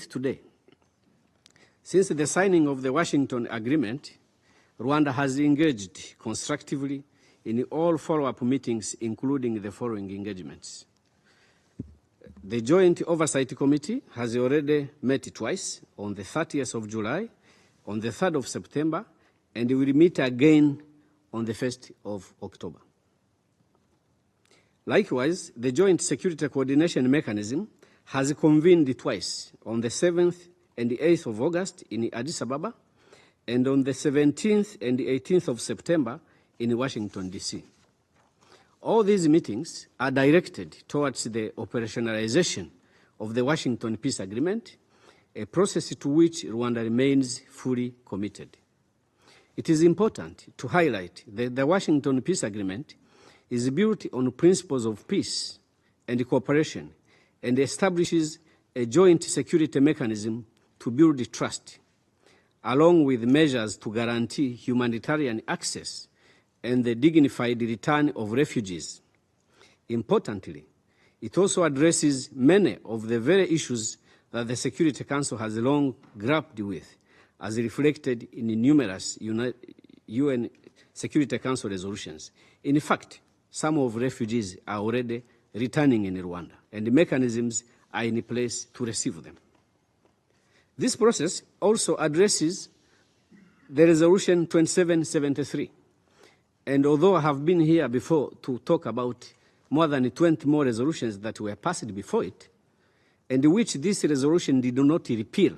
today. Since the signing of the Washington Agreement, Rwanda has engaged constructively in all follow-up meetings, including the following engagements. The Joint Oversight Committee has already met twice, on the 30th of July, on the 3rd of September, and will meet again on the 1st of October. Likewise, the Joint Security Coordination Mechanism has convened twice, on the 7th and the 8th of August in Addis Ababa, and on the 17th and the 18th of September in Washington, D.C. All these meetings are directed towards the operationalization of the Washington Peace Agreement, a process to which Rwanda remains fully committed. It is important to highlight that the Washington Peace Agreement is built on principles of peace and cooperation and establishes a joint security mechanism to build trust, along with measures to guarantee humanitarian access and the dignified return of refugees. Importantly, it also addresses many of the very issues that the Security Council has long grappled with, as reflected in numerous UN Security Council resolutions. In fact, some of refugees are already returning in Rwanda, and the mechanisms are in place to receive them. This process also addresses the Resolution 2773. And although I have been here before to talk about more than 20 more resolutions that were passed before it, and which this resolution did not repeal,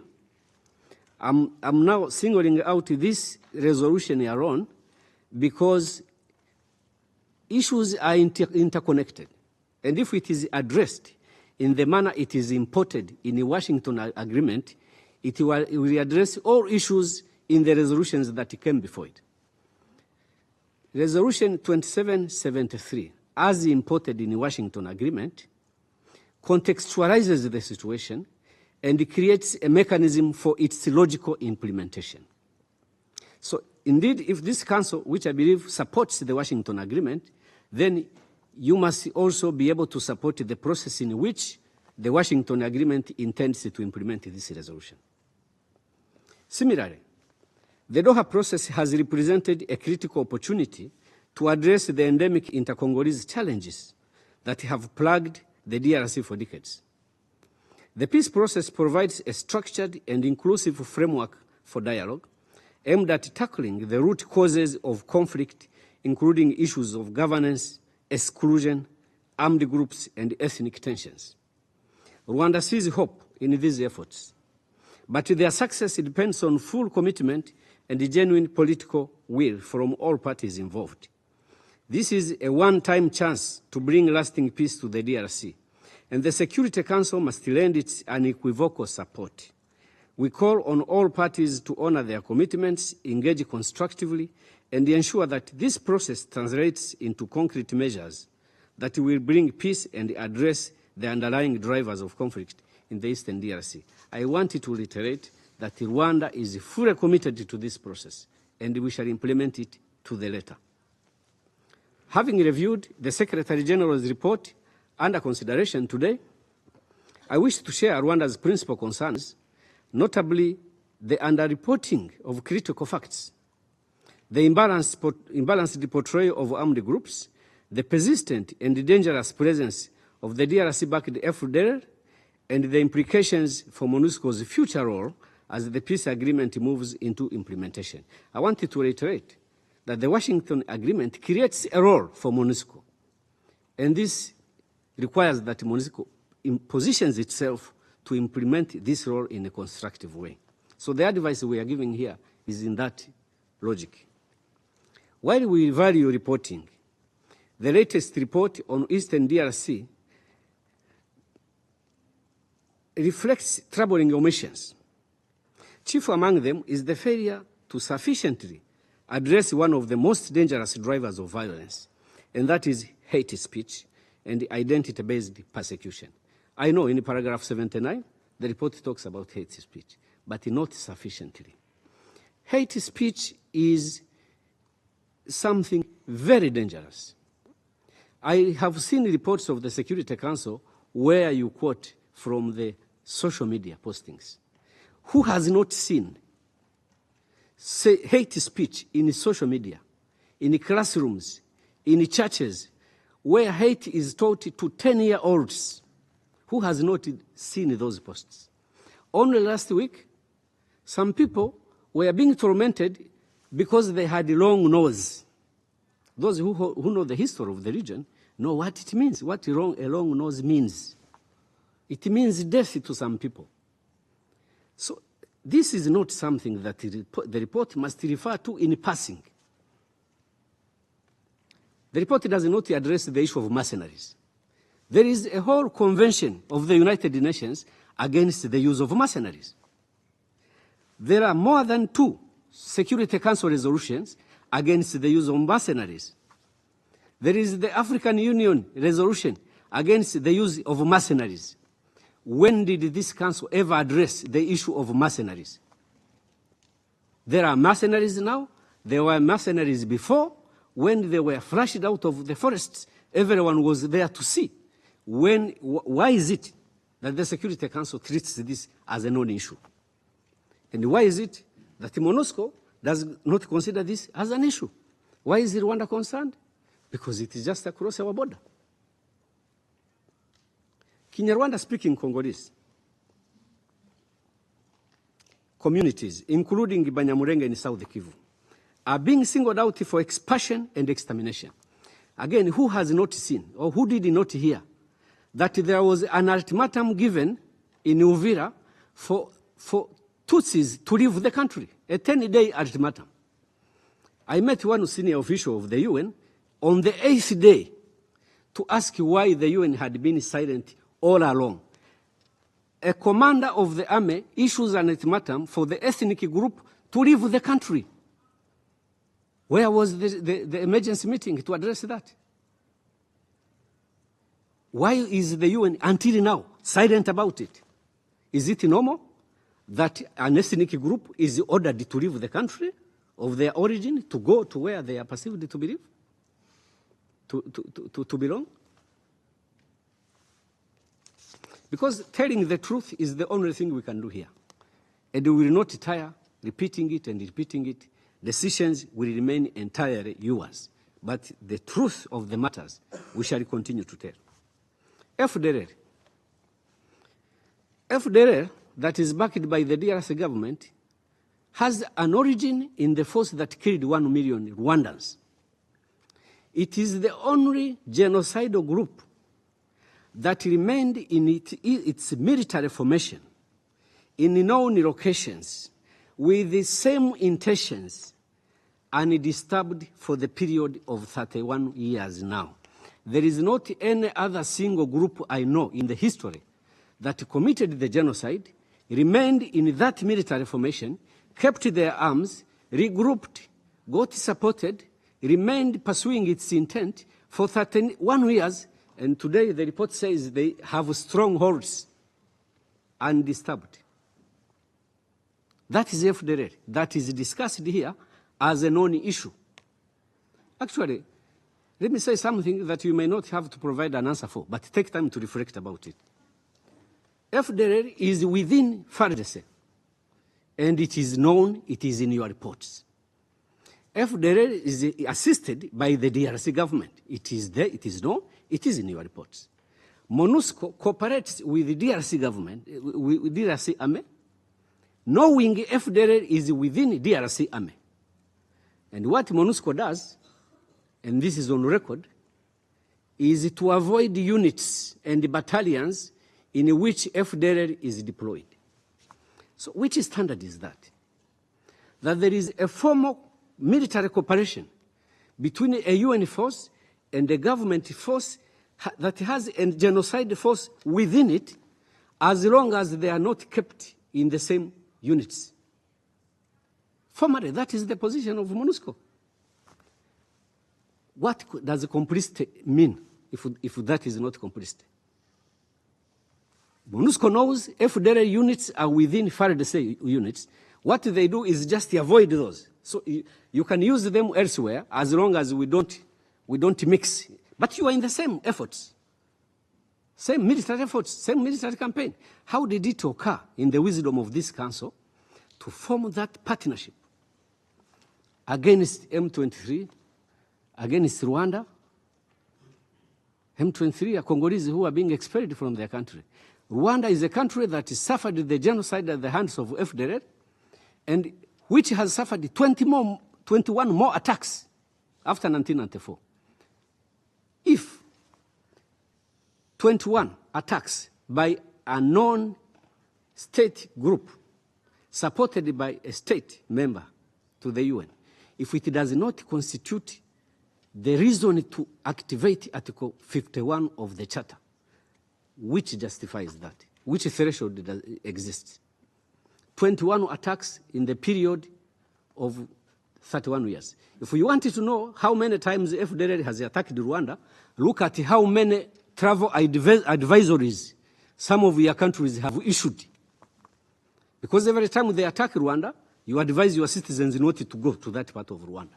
I'm now singling out this resolution alone because issues are interconnected. And if it is addressed in the manner it is imported in the Washington Agreement, it will address all issues in the resolutions that came before it. Resolution 2773, as imported in the Washington Agreement, contextualizes the situation and creates a mechanism for its logical implementation. So indeed, if this council, which I believe supports the Washington Agreement, then you must also be able to support the process in which the Washington Agreement intends to implement this resolution. Similarly, the Doha process has represented a critical opportunity to address the endemic inter-Congolese challenges that have plagued the DRC for decades. The peace process provides a structured and inclusive framework for dialogue aimed at tackling the root causes of conflict, including issues of governance, exclusion, armed groups, and ethnic tensions. Rwanda sees hope in these efforts, but their success depends on full commitment and a genuine political will from all parties involved. This is a one-time chance to bring lasting peace to the DRC, and the Security Council must lend its unequivocal support. We call on all parties to honor their commitments, engage constructively, and ensure that this process translates into concrete measures that will bring peace and address the underlying drivers of conflict in the Eastern DRC. I want to reiterate that Rwanda is fully committed to this process, and we shall implement it to the letter. Having reviewed the Secretary General's report under consideration today, I wish to share Rwanda's principal concerns, notably the underreporting of critical facts, the imbalanced portrayal of armed groups, the persistent and dangerous presence of the DRC-backed FDLR, and the implications for MONUSCO's future role as the peace agreement moves into implementation. I wanted to reiterate that the Washington Agreement creates a role for MONUSCO, and this requires that MONUSCO positions itself to implement this role in a constructive way. So the advice we are giving here is in that logic. While we value reporting, the latest report on Eastern DRC reflects troubling omissions. Chief among them is the failure to sufficiently address one of the most dangerous drivers of violence, and that is hate speech and identity-based persecution. I know in paragraph 79, the report talks about hate speech, but not sufficiently. Hate speech is something very dangerous. I have seen reports of the Security Council where you quote from the social media postings? Who has not seen hate speech in social media, in classrooms, in churches, where hate is taught to 10-year-olds? Who has not seen those posts? Only last week, some people were being tormented because they had a long nose. Those who know the history of the region know what it means, what a long nose means. It means death to some people. So this is not something that the report must refer to in passing. The report does not address the issue of mercenaries. There is a whole convention of the United Nations against the use of mercenaries. There are more than 2 Security Council resolutions against the use of mercenaries. There is the African Union resolution against the use of mercenaries. When did this council ever address the issue of mercenaries? There are mercenaries now. There were mercenaries before. When they were flushed out of the forests, everyone was there to see. Why is it that the Security Council treats this as a non-issue? And why is it that MONUSCO does not consider this as an issue? Why is Rwanda concerned? Because it is just across our border. Kinyarwanda-speaking Congolese communities, including Banyamulenge in South Kivu, are being singled out for expulsion and extermination. Again, who has not seen or who did not hear that there was an ultimatum given in Uvira for Tutsis to leave the country, a 10-day ultimatum? I met one senior official of the UN on the 8th day to ask why the UN had been silent all along. A commander of the army issues an ultimatum for the ethnic group to leave the country. Where was the emergency meeting to address that? Why is the UN until now silent about it? Is it normal that an ethnic group is ordered to leave the country of their origin to go to where they are perceived to believe, to belong? Because telling the truth is the only thing we can do here. And we will not tire repeating it and repeating it. Decisions will remain entirely yours. But the truth of the matters, we shall continue to tell. FDLR, that is backed by the DRC government, has an origin in the force that killed 1 million Rwandans. It is the only genocidal group that remained in its military formation in known locations with the same intentions undisturbed for the period of 31 years now. There is not any other single group I know in the history that committed the genocide, remained in that military formation, kept their arms, regrouped, got supported, remained pursuing its intent for 31 years, and today the report says they have strongholds undisturbed. That is FDLR. That is discussed here as a non-issue. Actually, let me say something that you may not have to provide an answer for, but take time to reflect about it. FDLR is within FARDC, and it is known, it is in your reports. FDLR is assisted by the DRC government. It is there, it is known, it is in your reports. MONUSCO cooperates with the DRC government, with DRC army, knowing FDLR is within DRC army. And what MONUSCO does, and this is on record, is to avoid units and battalions in which FDLR is deployed. So which standard is that? That there is a formal military cooperation between a UN force and a government force that has a genocide force within it, as long as they are not kept in the same units. Formally, that is the position of MONUSCO. What does complicity mean if that is not complicity? MONUSCO knows FDLR units are within FARDC units. What they do is just avoid those. So you can use them elsewhere as long as we don't mix. But you are in the same efforts. Same military efforts, same military campaign. How did it occur in the wisdom of this council to form that partnership against M23, against Rwanda? M23 are Congolese who are being expelled from their country. Rwanda is a country that suffered the genocide at the hands of FDLR, and which has suffered 21 more attacks after 1994. If 21 attacks by a non-state group supported by a state member to the UN, if it does not constitute the reason to activate Article 51 of the Charter, which justifies that? Which threshold does exist? 21 attacks in the period of 31 years. If you wanted to know how many times FDLR has attacked Rwanda, look at how many travel advisories some of your countries have issued. Because every time they attack Rwanda, you advise your citizens not to go to that part of Rwanda.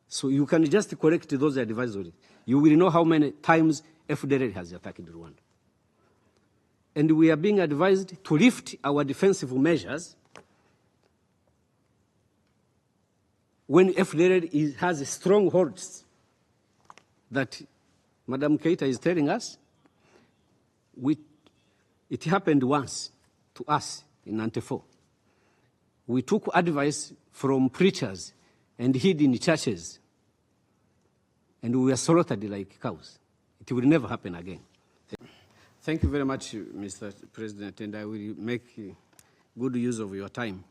So you can just correct those advisories. You will know how many times FDLR has attacked Rwanda. And we are being advised to lift our defensive measures when FDLR has strongholds that Madam Keita is telling us. It happened once to us in 94. We took advice from preachers and hid in churches, and we were slaughtered like cows. It will never happen again. Thank you very much, Mr. President, and I will make good use of your time.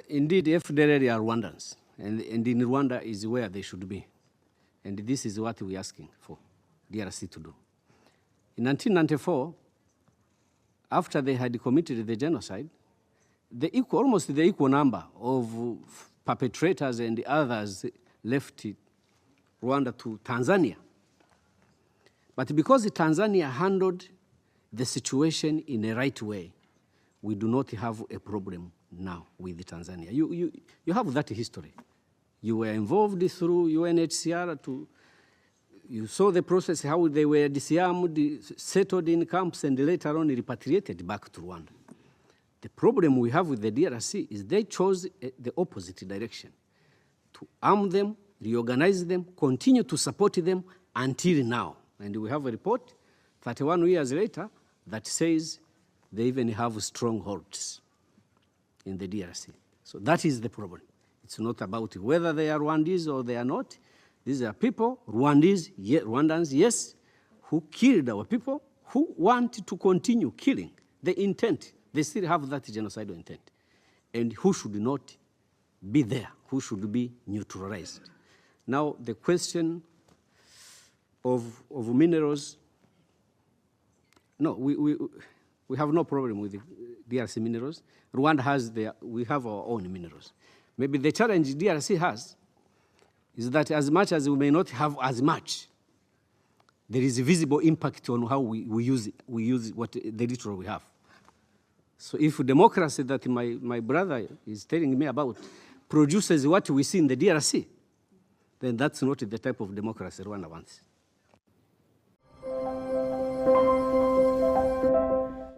Indeed, FDLR are Rwandans, and in Rwanda is where they should be. And this is what we're asking for DRC to do. In 1994, after they had committed the genocide, almost the equal number of perpetrators and others left Rwanda to Tanzania. But because Tanzania handled the situation in a right way, we do not have a problem now with Tanzania. You have that history. You were involved through UNHCR you saw the process, how they were disarmed, settled in camps, and later on repatriated back to Rwanda. The problem we have with the DRC is they chose the opposite direction, to arm them, reorganize them, continue to support them until now. And we have a report 31 years later that says they even have strongholds in the DRC. So that is the problem. It's not about whether they are Rwandese or they are not. These are people, Rwandans, yes, who killed our people, who want to continue killing. The intent, they still have that genocidal intent. And who should not be there, who should be neutralized. Now, the question of minerals, no, we have no problem with the DRC minerals. Rwanda has we have our own minerals. Maybe the challenge DRC has is that as much as we may not have as much, there is a visible impact on how we use what the little we have. So if democracy that my brother is telling me about produces what we see in the DRC, then that's not the type of democracy Rwanda wants.